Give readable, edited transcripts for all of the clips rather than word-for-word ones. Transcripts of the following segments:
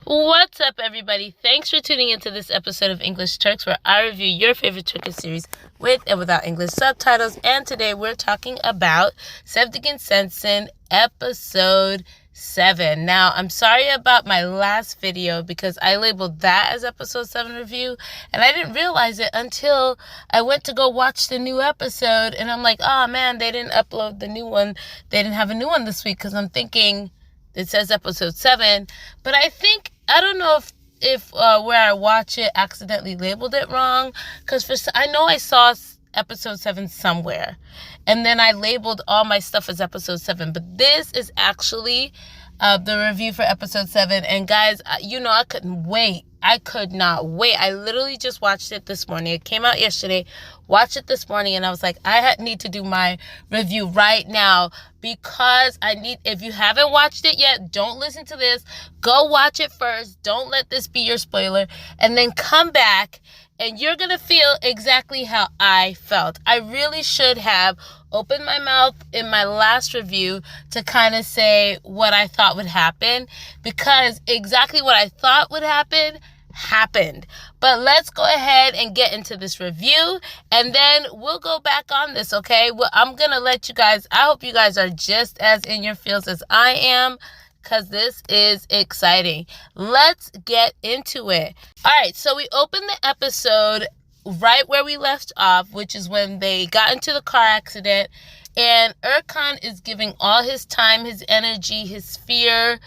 What's up, everybody? Thanks for tuning into this episode of English Turks, where I review your favorite Turkish series with and without English subtitles. And today we're talking about Sevdiğim Sensin, episode 7. Now, I'm sorry about my last video because I labeled that as episode 7 review, and I didn't realize it until I went to go watch the new episode, and I'm like, oh man, they didn't upload the new one. They didn't have a new one this week, because I'm thinking it says episode 7, but I don't know if where I watch it accidentally labeled it wrong, because I know I saw episode 7 somewhere, and then I labeled all my stuff as episode 7, but this is actually the review for episode 7, and guys, I couldn't wait. I could not wait. I literally just watched it this morning. It came out yesterday. Watched it this morning, and I was like, I need to do my review right now because if you haven't watched it yet, don't listen to this. Go watch it first. Don't let this be your spoiler, and then come back, and you're going to feel exactly how I felt. I really should have opened my mouth in my last review to kind of say what I thought would happen, because exactly what I thought would happen happened. But let's go ahead and get into this review, and then we'll go back on this, okay? Well, I'm going to let you guys, I hope you guys are just as in your feels as I am, because this is exciting. Let's get into it. All right, so we opened the episode right where we left off, which is when they got into the car accident, and Erkan is giving all his time, his energy, his fear.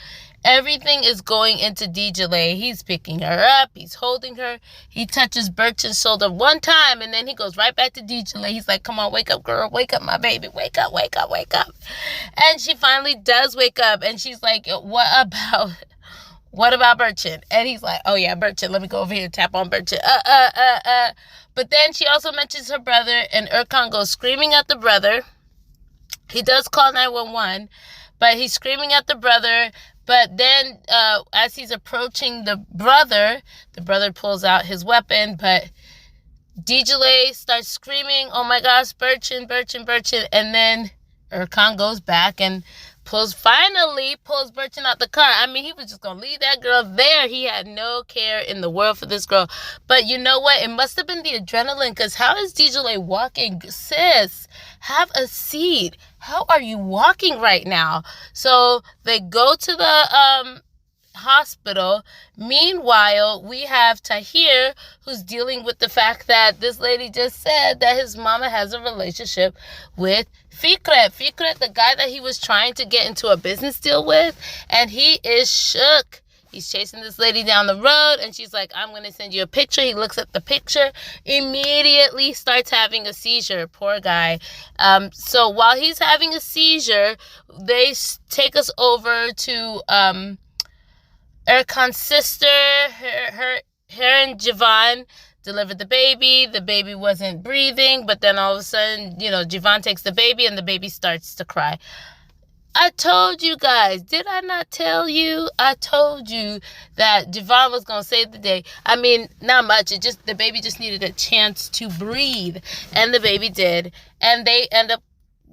Everything is going into Dicle. He's picking her up. He's holding her. He touches Berçin's shoulder one time, and then he goes right back to Dicle. He's like, come on, wake up, girl. Wake up, my baby. Wake up, wake up, wake up. And she finally does wake up, and she's like, what about Berçin? And he's like, oh, yeah, Berçin. Let me go over here and tap on Berçin. But then she also mentions her brother, and Erkan goes screaming at the brother. He does call 911, but he's screaming at the brother. But then as he's approaching the brother pulls out his weapon, but Dicle starts screaming, oh my gosh, Berçin, Berçin, Berçin. And then Erkan goes back and finally pulls Berçin out the car. I mean, he was just going to leave that girl there. He had no care in the world for this girl. But you know what? It must have been the adrenaline, because how is Dicle walking? Sis, have a seat. How are you walking right now? So they go to the hospital. Meanwhile, we have Tahir, who's dealing with the fact that this lady just said that his mama has a relationship with Fikret, the guy that he was trying to get into a business deal with, and he is shook. He's chasing this lady down the road, and she's like, I'm going to send you a picture. He looks at the picture, immediately starts having a seizure. Poor guy. So while he's having a seizure, they take us over to Erkan's sister. Her and Jivan delivered the baby. The baby wasn't breathing, but then all of a sudden, Jivan takes the baby, and the baby starts to cry. I told you guys, did I not tell you? I told you that Jivan was going to save the day. I mean, not much. The baby just needed a chance to breathe, and the baby did. And they end up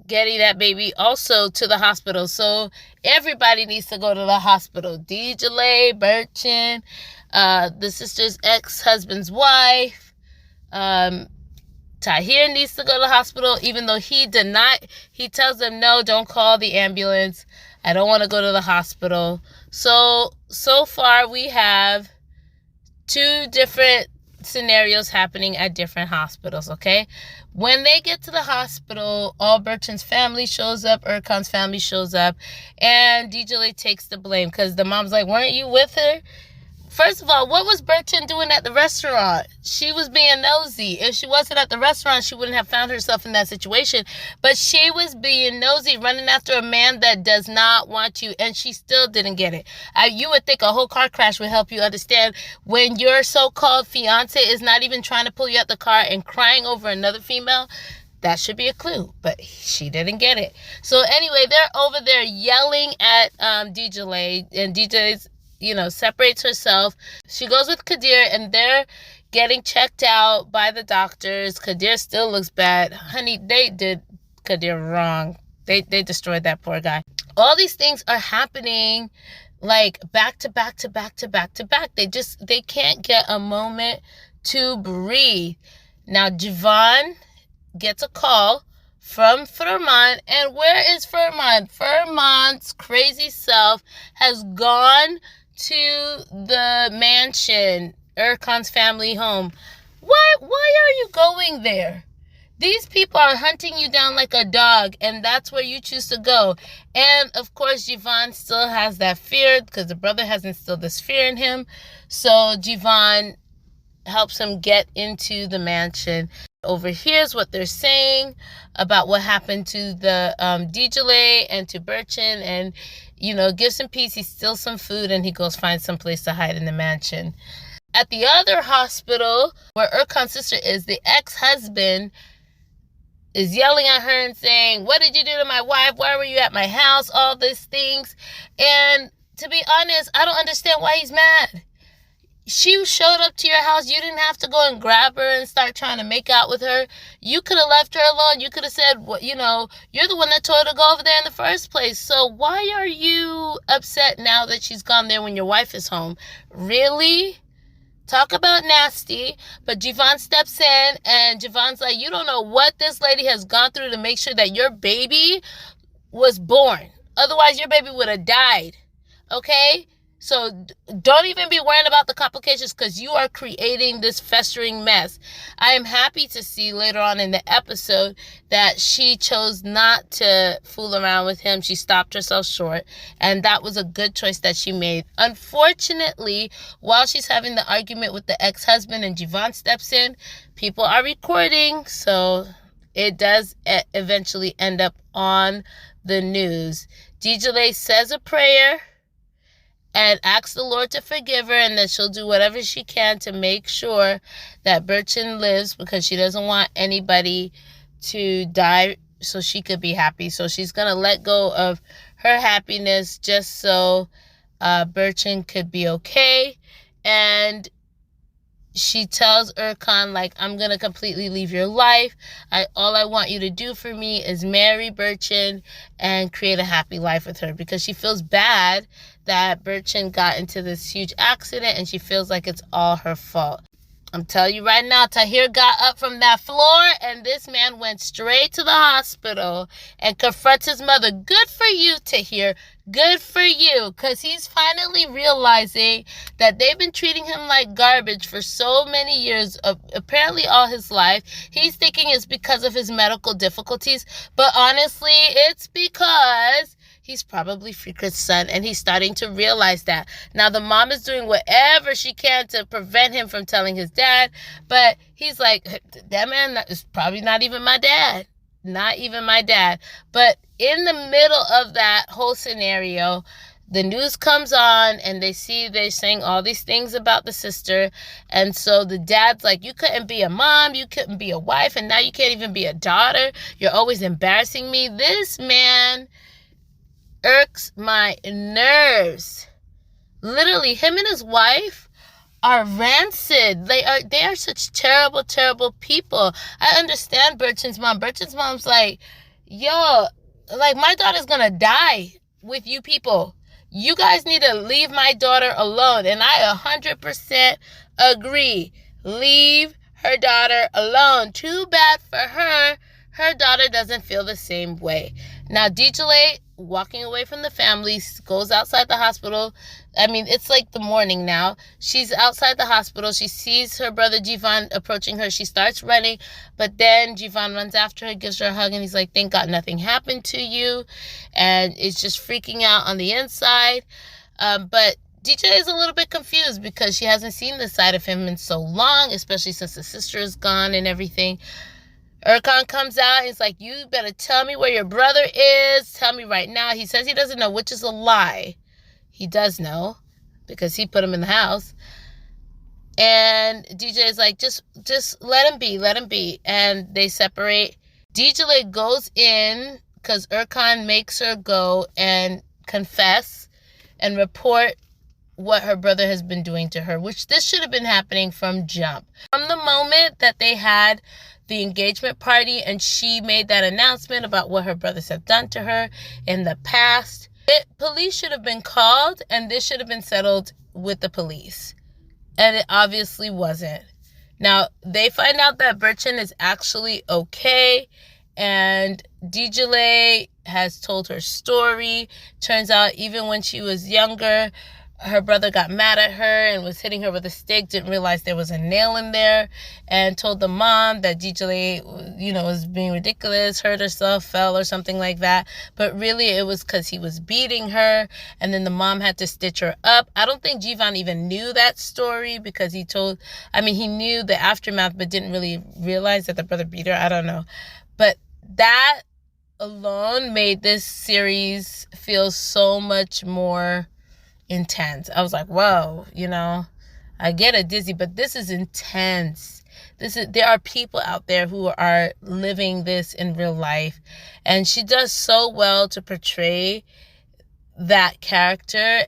getting that baby also to the hospital. So everybody needs to go to the hospital. Dicle, Berçin, the sister's ex-husband's wife, Tahir needs to go to the hospital, even though he tells them, no, don't call the ambulance. I don't want to go to the hospital. So far we have 2 different scenarios happening at different hospitals, okay? When they get to the hospital, all Berçin's family shows up, Erkan's family shows up, and Dicle takes the blame, because the mom's like, weren't you with her? First of all, what was Berçin doing at the restaurant? She was being nosy. If she wasn't at the restaurant, she wouldn't have found herself in that situation. But she was being nosy, running after a man that does not want you, and she still didn't get it. You would think a whole car crash would help you understand when your so-called fiance is not even trying to pull you out the car and crying over another female. That should be a clue, but she didn't get it. So anyway, they're over there yelling at Dicle, and Dijale's separates herself. She goes with Kadir, and they're getting checked out by the doctors. Kadir still looks bad. Honey, they did Kadir wrong. They destroyed that poor guy. All these things are happening like back to back to back to back to back. They can't get a moment to breathe. Now Javon gets a call from Furman, and where is Furman? Furman's crazy self has gone to the mansion, Erkan's family home. Why are you going there? These people are hunting you down like a dog, and that's where you choose to go. And, of course, Javon still has that fear because the brother has instilled this fear in him. So Javon helps him get into the mansion. Overhears what they're saying about what happened to the DJ and to Birchin, and, gives him peace. He steals some food, and he goes find some place to hide in the mansion. At the other hospital, where Erkan's sister is, the ex-husband is yelling at her and saying, what did you do to my wife? Why were you at my house? All these things. And to be honest, I don't understand why he's mad. She showed up to your house. You didn't have to go and grab her and start trying to make out with her. You could have left her alone. You could have said, well, you're the one that told her to go over there in the first place. So why are you upset now that she's gone there when your wife is home? Really? Talk about nasty. But Javon steps in, and Javon's like, you don't know what this lady has gone through to make sure that your baby was born. Otherwise, your baby would have died. Okay? So don't even be worrying about the complications, because you are creating this festering mess. I am happy to see later on in the episode that she chose not to fool around with him. She stopped herself short, and that was a good choice that she made. Unfortunately, while she's having the argument with the ex-husband and Javon steps in, people are recording, so it does eventually end up on the news. DJ says a prayer and asks the Lord to forgive her, and that she'll do whatever she can to make sure that Birchin lives, because she doesn't want anybody to die so she could be happy. So she's going to let go of her happiness just so Birchin could be okay. And she tells Erkan, like, I'm going to completely leave your life. All I want you to do for me is marry Birchin and create a happy life with her, because she feels bad that Birchin got into this huge accident, and she feels like it's all her fault. I'm telling you right now, Tahir got up from that floor, and this man went straight to the hospital and confronts his mother. Good for you, Tahir. Good for you, because he's finally realizing that they've been treating him like garbage for so many years, apparently all his life. He's thinking it's because of his medical difficulties, but honestly, it's because he's probably Fikret's son, and he's starting to realize that. Now, the mom is doing whatever she can to prevent him from telling his dad, but he's like, that man is probably not even my dad. Not even my dad. But in the middle of that whole scenario, the news comes on, and they're saying all these things about the sister. And so the dad's like, you couldn't be a mom, you couldn't be a wife, and now you can't even be a daughter. You're always embarrassing me. This man irks my nerves. Literally, him and his wife are rancid. They are such terrible, terrible people. I understand Birchin's mom. Birchin's mom's like, yo, like, my daughter's gonna die with you people. You guys need to leave my daughter alone. And I 100% agree. Leave her daughter alone. Too bad for her. Her daughter doesn't feel the same way. Now, DJ, walking away from the family, goes outside the hospital. I mean, it's like the morning now. She's outside the hospital. She sees her brother Javon approaching her. She starts running, but then Javon runs after her, gives her a hug, and he's like, thank God nothing happened to you. And it's just freaking out on the inside. But DJ is a little bit confused because she hasn't seen this side of him in so long, especially since the sister is gone and everything. Erkan comes out and he's like, you better tell me where your brother is. Tell me right now. He says he doesn't know, which is a lie. He does know because he put him in the house. And DJ is like, just let him be. Let him be. And they separate. DJ goes in because Erkan makes her go and confess and report what her brother has been doing to her, which this should have been happening from jump. From the moment that they had the engagement party and she made that announcement about what her brothers have done to her in the past, Police should have been called, and this should have been settled with the police. And it obviously wasn't. Now, they find out that Berchan is actually okay, and DJ has told her story. Turns out, even when she was younger, her brother got mad at her and was hitting her with a stick, didn't realize there was a nail in there, and told the mom that DJ, was being ridiculous, hurt herself, fell or something like that. But really it was because he was beating her, and then the mom had to stitch her up. I don't think Jivan even knew that story because he knew the aftermath, but didn't really realize that the brother beat her. I don't know. But that alone made this series feel so much more intense. I was like, whoa, I get it, Disney, but this is intense. There are people out there who are living this in real life, and she does so well to portray that character.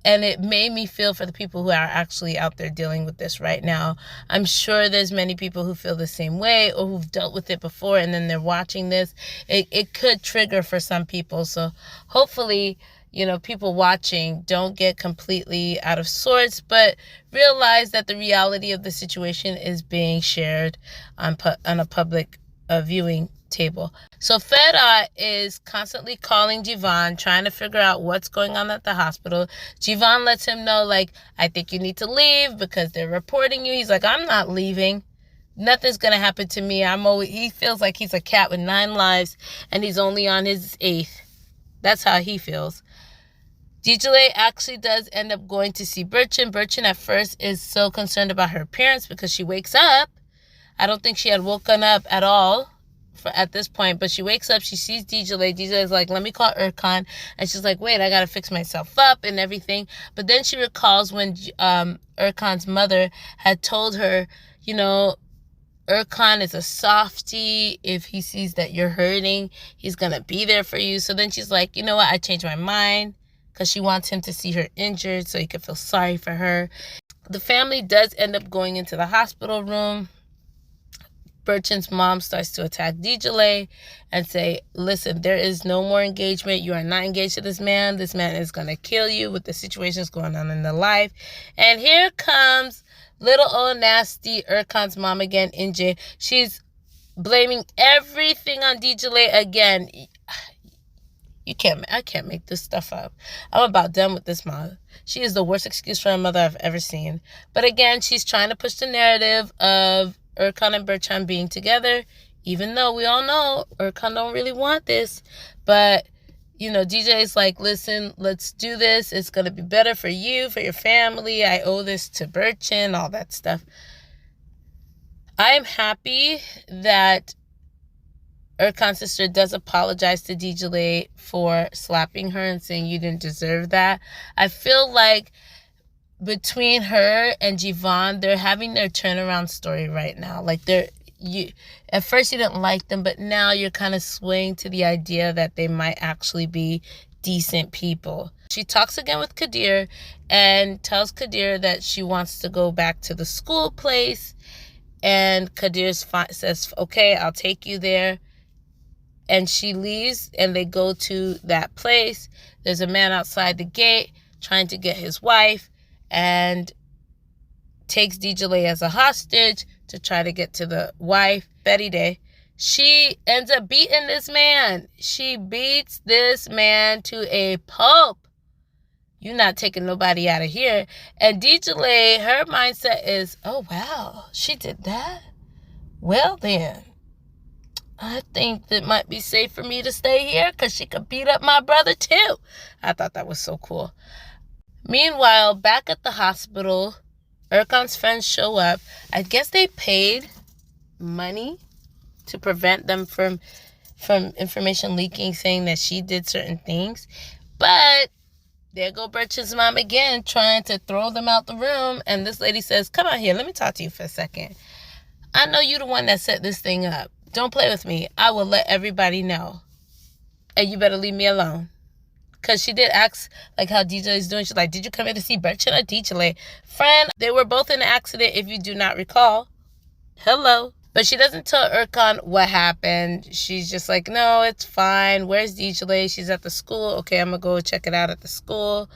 And it made me feel for the people who are actually out there dealing with this right now. I'm sure there's many people who feel the same way or who've dealt with it before, and then they're watching this. It could trigger for some people. So hopefully, people watching don't get completely out of sorts, but realize that the reality of the situation is being shared on a public viewing table. So Feda is constantly calling Jivan, trying to figure out what's going on at the hospital. Jivan lets him know, I think you need to leave because they're reporting you. He's like, I'm not leaving. Nothing's going to happen to me. He feels like he's a cat with 9 lives and he's only on his 8th. That's how he feels. DJ actually does end up going to see Berchan. Berchan at first is so concerned about her appearance because she wakes up. I don't think she had woken up at all at this point, but she wakes up, she sees DJ. DJ is like, let me call Erkan. And she's like, wait, I got to fix myself up and everything. But then she recalls when Erkan's mother had told her, Erkan is a softie. If he sees that you're hurting, he's going to be there for you. So then she's like, you know what? I changed my mind, because she wants him to see her injured so he can feel sorry for her. The family does end up going into the hospital room. Berchan's mom starts to attack DJ and say, listen, there is no more engagement. You are not engaged to this man. This man is going to kill you with the situations going on in their life. And here comes little old nasty Erkan's mom again, Inje. She's blaming everything on DJ again. I can't make this stuff up. I'm about done with this mom. She is the worst excuse for a mother I've ever seen. But again, she's trying to push the narrative of Erkan and Berchan being together, even though we all know Erkan don't really want this. But, DJ is like, listen, let's do this. It's going to be better for you, for your family. I owe this to Berchan, all that stuff. I am happy that Erkan's sister does apologize to DJ for slapping her and saying you didn't deserve that. I feel like between her and Jivan, they're having their turnaround story right now. At first you didn't like them, but now you're kind of swaying to the idea that they might actually be decent people. She talks again with Kadir and tells Kadir that she wants to go back to the school place. And Kadir says, okay, I'll take you there. And she leaves and they go to that place. There's a man outside the gate trying to get his wife and takes DJ as a hostage to try to get to the wife, Feride. She ends up beating this man. She beats this man to a pulp. You're not taking nobody out of here. And DJ, her mindset is, oh, wow, she did that? Well, then, I think that might be safe for me to stay here because she could beat up my brother, too. I thought that was so cool. Meanwhile, back at the hospital, Erkan's friends show up. I guess they paid money to prevent them from information leaking, saying that she did certain things. But there go Berchan's mom again, trying to throw them out the room. And this lady says, come out here, let me talk to you for a second. I know you're the one that set this thing up. Don't play with me. I will let everybody know. And you better leave me alone. Because she did ask, how DJ is doing. She's like, did you come here to see Berchan or DJ? Friend, they were both in an accident, if you do not recall. Hello. But she doesn't tell Erkan what happened. She's just like, no, it's fine. Where's DJ? She's at the school. Okay, I'm going to go check it out at the school.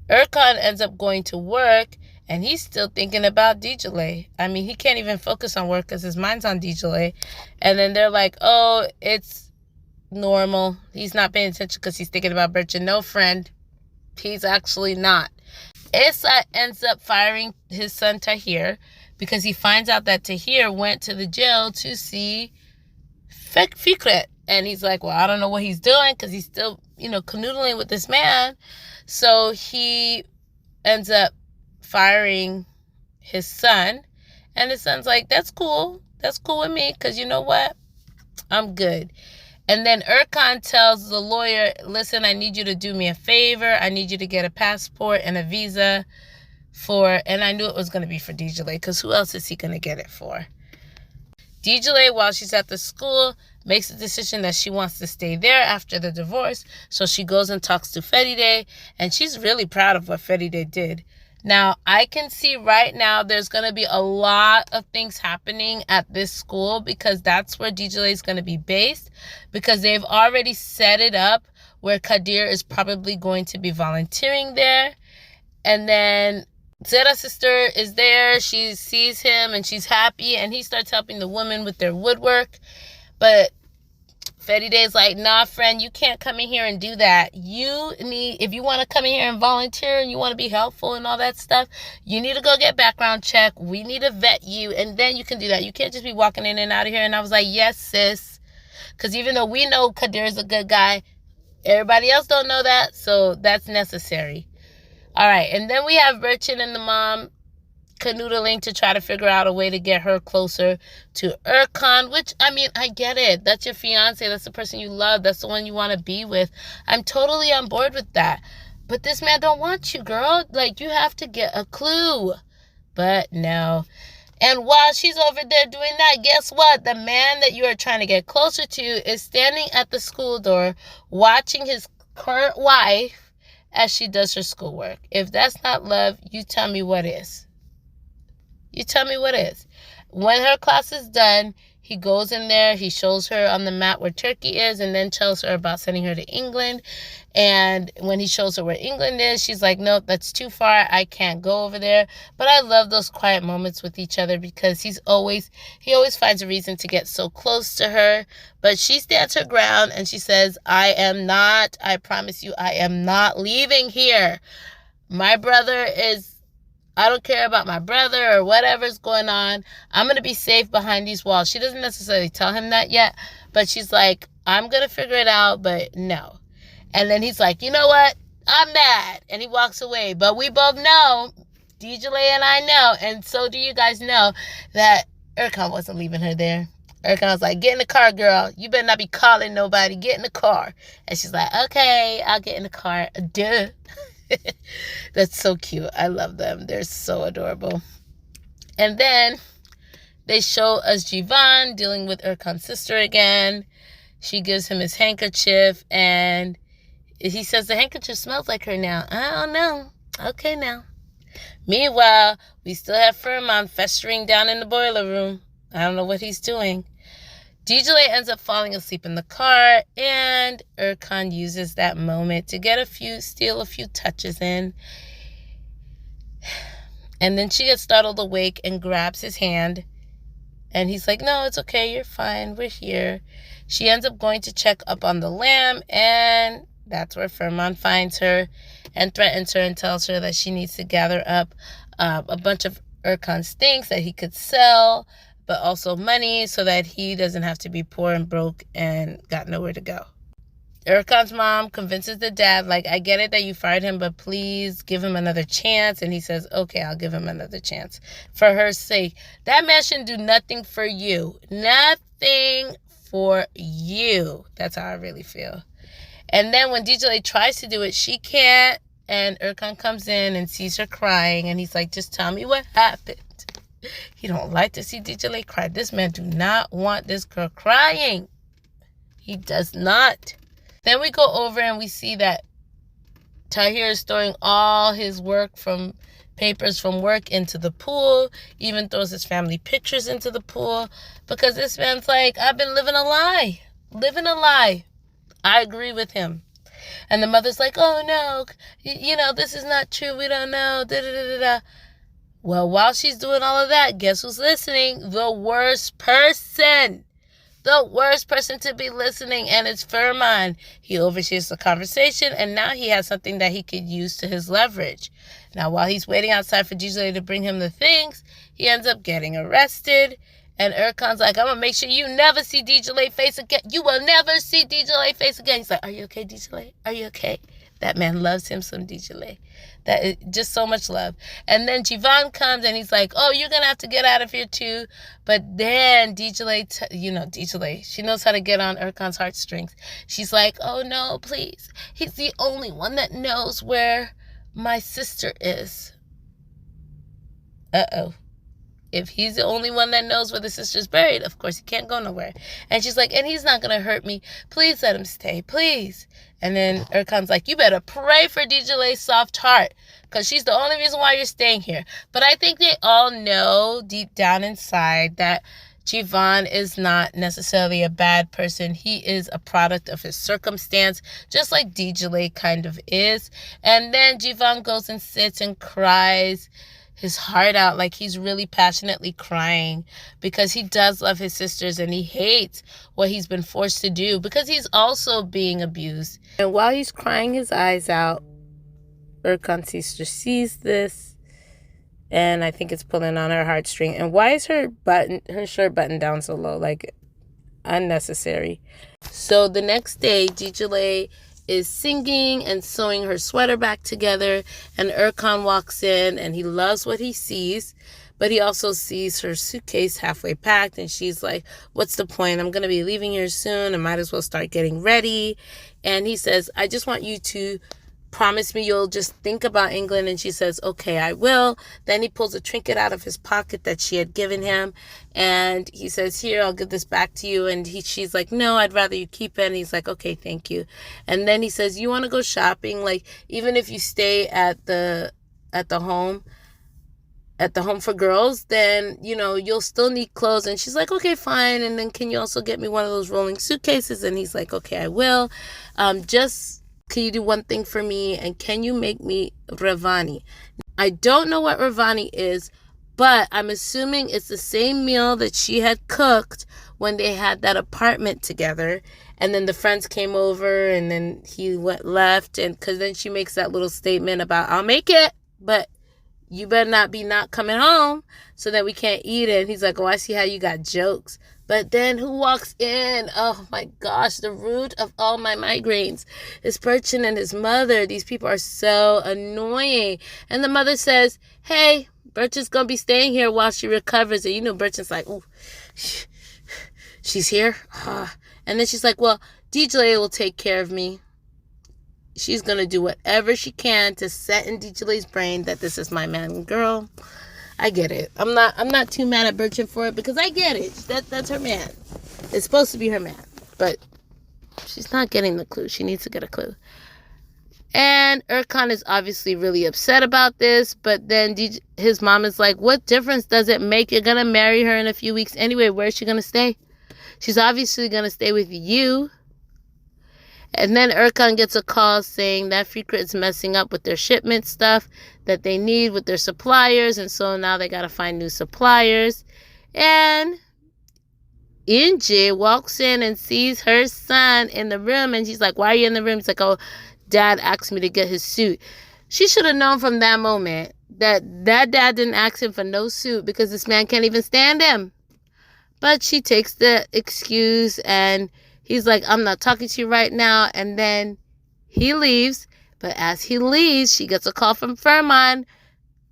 Erkan ends up going to work, and he's still thinking about DJ. I mean, he can't even focus on work because his mind's on DJ. And then they're like, oh, it's normal. He's not paying attention because he's thinking about Berçin. No, friend. He's actually not. Esa ends up firing his son Tahir because he finds out that Tahir went to the jail to see Fikret. And he's like, well, I don't know what he's doing because he's still, canoodling with this man. So he ends up firing his son. And his son's like, that's cool. That's cool with me because you know what? I'm good. And then Erkan tells the lawyer, listen, I need you to do me a favor. I need you to get a passport and a visa and I knew it was going to be for DJ, because who else is he going to get it for? DJ, while she's at the school, makes a decision that she wants to stay there after the divorce. So she goes and talks to Feride, and she's really proud of what Feride did. Now, I can see right now there's going to be a lot of things happening at this school because that's where DJ is going to be based, because they've already set it up where Kadir is probably going to be volunteering there. And then Zera's sister is there. She sees him and she's happy, and he starts helping the women with their woodwork. But Feride's like, nah, friend, you can't come in here and do that. If you want to come in here and volunteer and you want to be helpful and all that stuff, you need to go get background check. We need to vet you, and then you can do that. You can't just be walking in and out of here. And I was like, yes, sis. Because even though we know Kadir is a good guy, everybody else don't know that, so that's necessary. All right, and then we have Berçin and the mom canoodling to try to figure out a way to get her closer to Erkan, which, I mean, I get it. That's your fiance. That's the person you love. That's the one you want to be with. I'm totally on board with that. But this man don't want you, girl. Like, you have to get a clue. But no. And while she's over there doing that, guess what? The man that you are trying to get closer to is standing at the school door watching his current wife as she does her schoolwork. If that's not love, you tell me what is. You tell me what is. When her class is done, he goes in there, he shows her on the map where Turkey is, and then tells her about sending her to England. And when he shows her where England is, she's like, nope, that's too far. I can't go over there. But I love those quiet moments with each other because he always finds a reason to get so close to her. But she stands her ground and she says, I promise you, I am not leaving here. I don't care about my brother or whatever's going on. I'm going to be safe behind these walls. She doesn't necessarily tell him that yet, but she's like, I'm going to figure it out, but no. And then he's like, you know what? I'm mad. And he walks away. But we both know, DJ and I know, and so do you guys know, that Erkan wasn't leaving her there. Erkan was like, get in the car, girl. You better not be calling nobody. Get in the car. And she's like, okay, I'll get in the car. Duh. That's so cute. I love them. They're so adorable. And then they show us Jivan dealing with Erkan's sister again. She gives him his handkerchief, and he says the handkerchief smells like her now. I don't know. Okay, now. Meanwhile, we still have Ferman festering down in the boiler room. I don't know what he's doing. DJ ends up falling asleep in the car, and Erkan uses that moment to steal a few touches in. And then she gets startled awake and grabs his hand. And he's like, no, it's okay. You're fine. We're here. She ends up going to check up on the lamb, and that's where Ferman finds her and threatens her and tells her that she needs to gather up a bunch of Erkan's things that he could sell, but also money so that he doesn't have to be poor and broke and got nowhere to go. Erkan's mom convinces the dad, like, I get it that you fired him, but please give him another chance. And he says, okay, I'll give him another chance for her sake. That man shouldn't do nothing for you. Nothing for you. That's how I really feel. And then when DJ tries to do it, she can't. And Erkan comes in and sees her crying. And he's like, just tell me what happened. He don't like to see DJ cry. This man do not want this girl crying. He does not. Then we go over and we see that Tahir is storing all his work from papers from work into the pool, even throws his family pictures into the pool, because this man's like, I've been living a lie. I agree with him. And the mother's like, oh no, this is not true. We don't know. Da, da, da, da. Well, while she's doing all of that, guess who's listening? The worst person to be listening, and it's Furman. He oversees the conversation, and now he has something that he could use to his leverage. Now, while he's waiting outside for DJ to bring him the things, he ends up getting arrested. And Erkan's like, I'm going to make sure you never see DJ face again. You will never see DJ face again. He's like, are you okay, DJ? Are you okay? That man loves him some DJ. That is just so much love. And then Jivan comes and he's like, oh, you're going to have to get out of here too. But then DJ, she knows how to get on Erkan's heartstrings. She's like, oh no, please. He's the only one that knows where my sister is. Uh-oh. If he's the only one that knows where the sister's buried, of course he can't go nowhere. And she's like, and he's not going to hurt me. Please let him stay, please. And then Erkan's like, you better pray for DJ's soft heart, because she's the only reason why you're staying here. But I think they all know deep down inside that Jivan is not necessarily a bad person. He is a product of his circumstance, just like DJ kind of is. And then Jivan goes and sits and cries his heart out, like he's really passionately crying, because he does love his sisters and he hates what he's been forced to do, because he's also being abused. And while he's crying his eyes out, Erkan's sister sees this, and I think it's pulling on her heartstring. And why is her shirt buttoned down so low? Like, unnecessary. So the next day, DJ is singing and sewing her sweater back together, and Erkan walks in and he loves what he sees, but he also sees her suitcase halfway packed, and she's like, what's the point? I'm going to be leaving here soon. I might as well start getting ready. And he says, I just want you to promise me you'll just think about England. And she says, okay, I will. Then he pulls a trinket out of his pocket that she had given him, and he says, here, I'll give this back to you. And she's like, no, I'd rather you keep it. And he's like, okay, thank you. And then he says, you want to go shopping? Like, even if you stay at the home for girls, then, you'll still need clothes. And she's like, okay, fine. And then can you also get me one of those rolling suitcases? And he's like, okay, I will. Can you do one thing for me? And can you make me Ravani? I don't know what Ravani is, but I'm assuming it's the same meal that she had cooked when they had that apartment together. And then the friends came over, and then he left. And because then she makes that little statement about, I'll make it, but you better not be not coming home so that we can't eat it. And he's like, oh, I see how you got jokes. But then who walks in? Oh my gosh, the root of all my migraines is Berchan and his mother. These people are so annoying. And the mother says, hey, Berchan's going to be staying here while she recovers. And Berchan's like, oh, she's here? And then she's like, well, DJ will take care of me. She's going to do whatever she can to set in DJ's brain that this is my man. Girl, I get it. I'm not too mad at Berchan for it, because I get it. That's her man. It's supposed to be her man. But she's not getting the clue. She needs to get a clue. And Erkan is obviously really upset about this, but then his mom is like, what difference does it make? You're going to marry her in a few weeks anyway. Where's she going to stay? She's obviously going to stay with you. And then Erkan gets a call saying that Fikret is messing up with their shipment stuff that they need with their suppliers. And so now they got to find new suppliers. And Inje walks in and sees her son in the room. And she's like, why are you in the room? He's like, oh, Dad asked me to get his suit. She should have known from that moment that dad didn't ask him for no suit, because this man can't even stand him. But she takes the excuse, and he's like, I'm not talking to you right now. And then he leaves. But as he leaves, she gets a call from Furman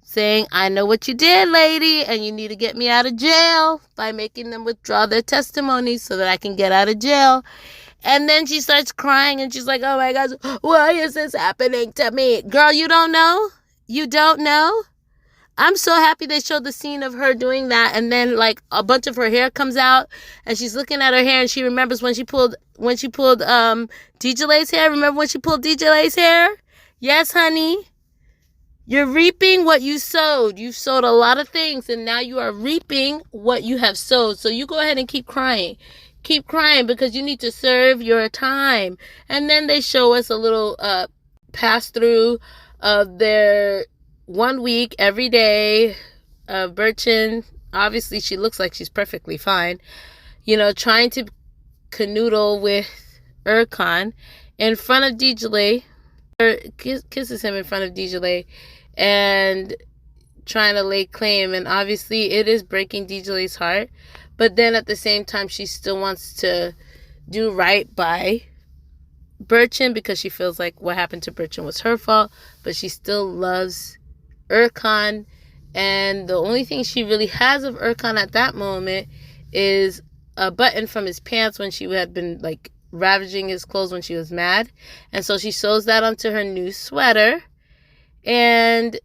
saying, I know what you did, lady, and you need to get me out of jail by making them withdraw their testimony so that I can get out of jail. And then she starts crying, and she's like, oh my gosh, why is this happening to me? Girl, you don't know? You don't know? I'm so happy they showed the scene of her doing that, and then like a bunch of her hair comes out, and she's looking at her hair, and she remembers when she pulled DJ Lay's hair. Remember when she pulled DJ Lay's hair? Yes, honey. You're reaping what you sowed. You've sowed a lot of things, and now you are reaping what you have sowed. So you go ahead and keep crying. Keep crying because you need to serve your time. And then they show us a little pass through of their 1 week every day of Birchin. Obviously, she looks like she's perfectly fine. Trying to canoodle with Erkan in front of DJ. Kisses him in front of DJ and trying to lay claim. And obviously, it is breaking DJ's heart. But then at the same time, she still wants to do right by Birchin because she feels like what happened to Birchin was her fault. But she still loves Erkan. And the only thing she really has of Erkan at that moment is a button from his pants when she had been like ravaging his clothes when she was mad. And so she sews that onto her new sweater. And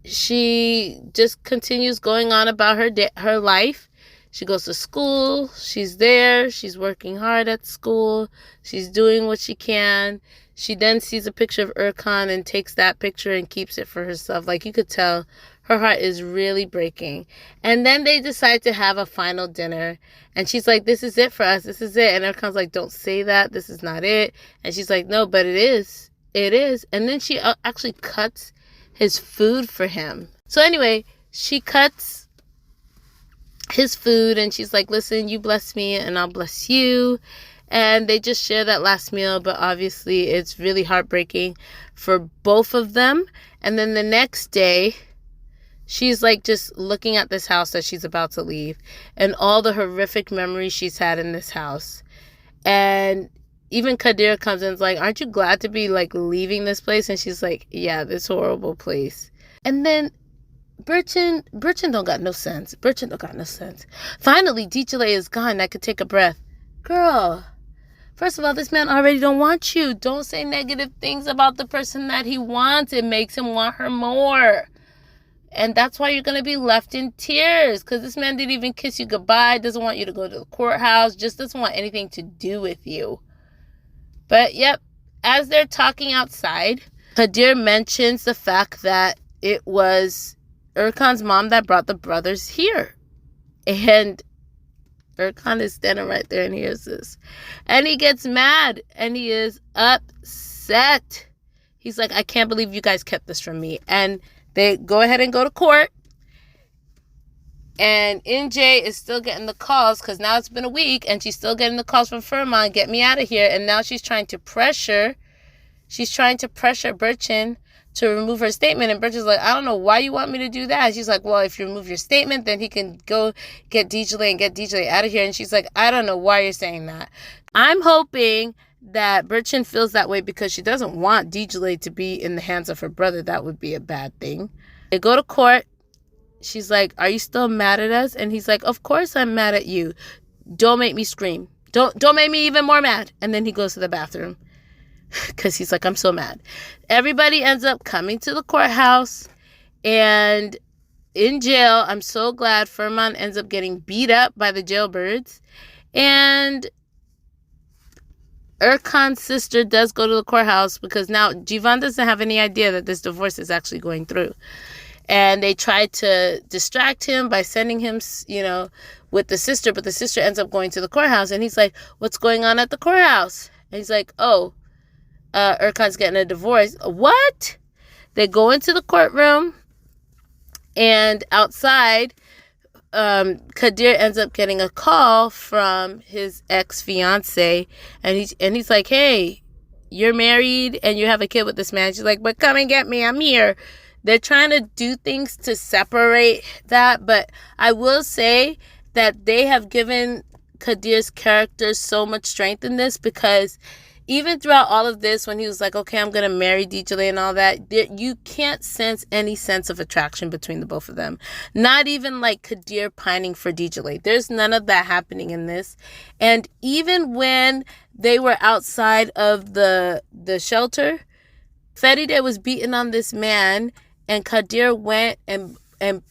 she just continues going on about her life. She goes to school. She's there. She's working hard at school. She's doing what she can. She then sees a picture of Erkan and takes that picture and keeps it for herself. Like, you could tell her heart is really breaking. And then they decide to have a final dinner. And she's like, this is it for us. This is it. And Erkan's like, don't say that. This is not it. And she's like, no, but it is. It is. And then she actually cuts his food for him. So anyway, she cuts his food and she's like, listen, you bless me and I'll bless you. And they just share that last meal, but obviously it's really heartbreaking for both of them. And then the next day, she's like just looking at this house that she's about to leave and all the horrific memories she's had in this house. And even Kadir comes in and is like, aren't you glad to be like leaving this place? And she's like, yeah, this horrible place. And then Birchin don't got no sense. Birchin don't got no sense. Finally, DJ is gone. I could take a breath. Girl, first of all, this man already don't want you. Don't say negative things about the person that he wants. It makes him want her more. And that's why you're going to be left in tears. Because this man didn't even kiss you goodbye. Doesn't want you to go to the courthouse. Just doesn't want anything to do with you. But, yep, as they're talking outside, Kadir mentions the fact that it was Erkan's mom that brought the brothers here. And Erkan is standing right there and hears this. And he gets mad. And he is upset. He's like, I can't believe you guys kept this from me. And they go ahead and go to court. And NJ is still getting the calls because now it's been a week and she's still getting the calls from Furman, get me out of here. And now she's trying to pressure Birchin to remove her statement. And Birchin's like, I don't know why you want me to do that. And she's like, well, if you remove your statement, then he can go get DJ and get DJ out of here. And she's like, I don't know why you're saying that. I'm hoping that Birchin feels that way because she doesn't want DJ to be in the hands of her brother. That would be a bad thing. They go to court. She's like, are you still mad at us? And he's like, of course I'm mad at you. Don't make me scream. Don't make me even more mad. And then he goes to the bathroom because he's like, I'm so mad. Everybody ends up coming to the courthouse and in jail. I'm so glad Furman ends up getting beat up by the jailbirds. And Erkan's sister does go to the courthouse because now Jivan doesn't have any idea that this divorce is actually going through. And they try to distract him by sending him, with the sister. But the sister ends up going to the courthouse. And he's like, what's going on at the courthouse? And he's like, Erkan's getting a divorce. What? They go into the courtroom. And outside, Kadir ends up getting a call from his ex-fiance. And he's like, hey, you're married and you have a kid with this man. She's like, but come and get me. I'm here. They're trying to do things to separate that, but I will say that they have given Kadir's character so much strength in this because even throughout all of this, when he was like, okay, I'm going to marry DJ and all that, you can't sense any sense of attraction between the both of them. Not even like Kadir pining for DJ. There's none of that happening in this. And even when they were outside of the shelter, Feride was beating on this man. And Kadir went and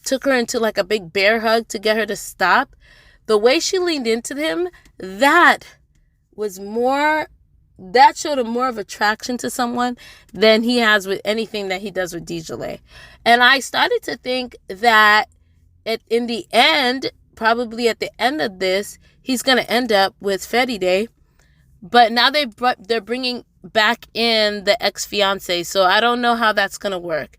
took her into like a big bear hug to get her to stop. The way she leaned into him, that was more that showed him more of attraction to someone than he has with anything that he does with DJ. And I started to think that in the end, probably at the end of this, he's going to end up with Fetty. But now they're bringing back in the ex-fiance. So I don't know how that's going to work.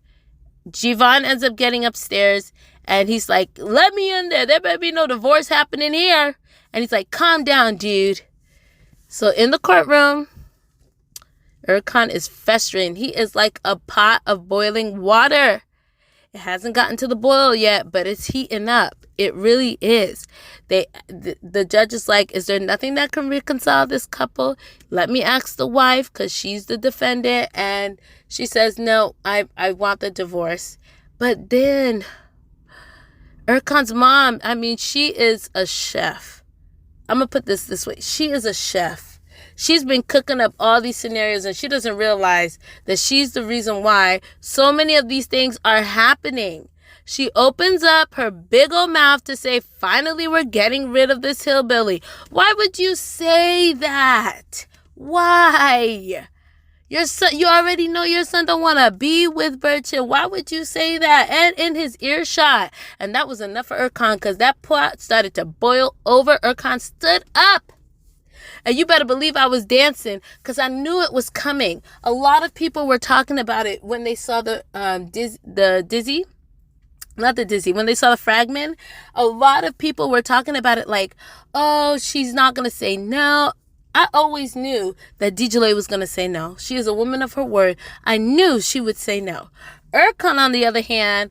Jivon ends up getting upstairs and he's like, let me in there. There better be no divorce happening here. And he's like, calm down, dude. So in the courtroom, Erkan is festering. He is like a pot of boiling water. It hasn't gotten to the boil yet, but it's heating up. It really is. The judge is like, is there nothing that can reconcile this couple? Let me ask the wife, because she's the defendant. And she says, no, I want the divorce. But then Erkan's mom, I mean, she is a chef. I'm going to put this way. She is a chef. She's been cooking up all these scenarios and she doesn't realize that she's the reason why so many of these things are happening. She opens up her big old mouth to say, finally, we're getting rid of this hillbilly. Why would you say that? Why? Your son, you already know your son don't want to be with Burchett. Why would you say that? And in his earshot. And that was enough for Erkan because that pot started to boil over. Erkan stood up. And you better believe I was dancing because I knew it was coming. A lot of people were talking about it when they saw when they saw the fragment. A lot of people were talking about it like, oh, she's not going to say no. I always knew that DJ was going to say no. She is a woman of her word. I knew she would say no. Erkan, on the other hand,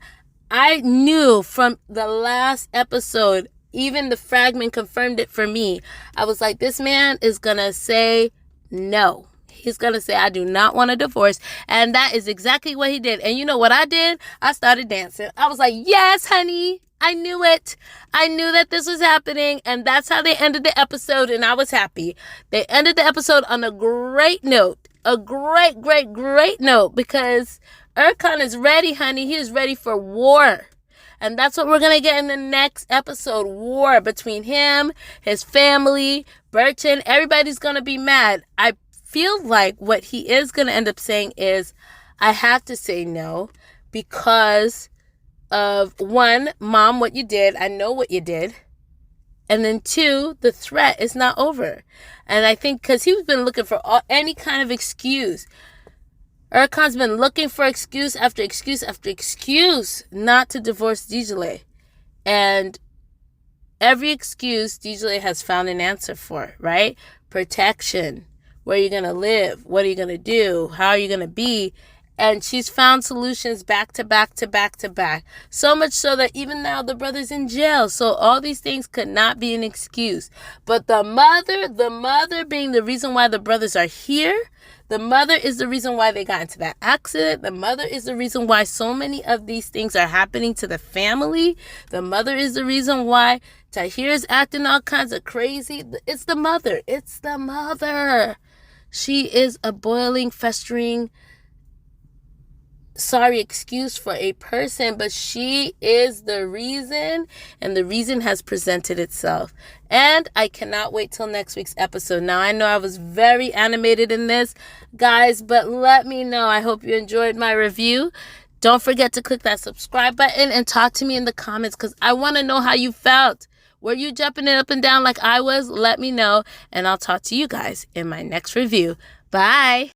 I knew from the last episode, even the fragment confirmed it for me. I was like, this man is going to say no. He's going to say, I do not want a divorce. And that is exactly what he did. And you know what I did? I started dancing. I was like, yes, honey. I knew it. I knew that this was happening. And that's how they ended the episode. And I was happy. They ended the episode on a great note. A great, great, great note. Because Erkan is ready, honey. He is ready for war. And that's what we're going to get in the next episode. War between him, his family, Burton. Everybody's going to be mad. I feel like what he is going to end up saying is, I have to say no because of, one, Mom, what you did. I know what you did. And then two, the threat is not over. And I think because he's been looking for any kind of excuse. Erkan's been looking for excuse after excuse after excuse not to divorce DJ. And every excuse DJ has found an answer for, right? Protection. Where are you going to live? What are you going to do? How are you going to be? And she's found solutions back to back to back to back. So much so that even now the brother's in jail. So all these things could not be an excuse. But the mother being the reason why the brothers are here. The mother is the reason why they got into that accident. The mother is the reason why so many of these things are happening to the family. The mother is the reason why Tahir is acting all kinds of crazy. It's the mother. It's the mother. She is a boiling, festering, excuse for a person, but she is the reason, and the reason has presented itself. And I cannot wait till next week's episode. Now, I know I was very animated in this, guys, but let me know. I hope you enjoyed my review. Don't forget to click that subscribe button and talk to me in the comments because I want to know how you felt. Were you jumping it up and down like I was? Let me know, and I'll talk to you guys in my next review. Bye.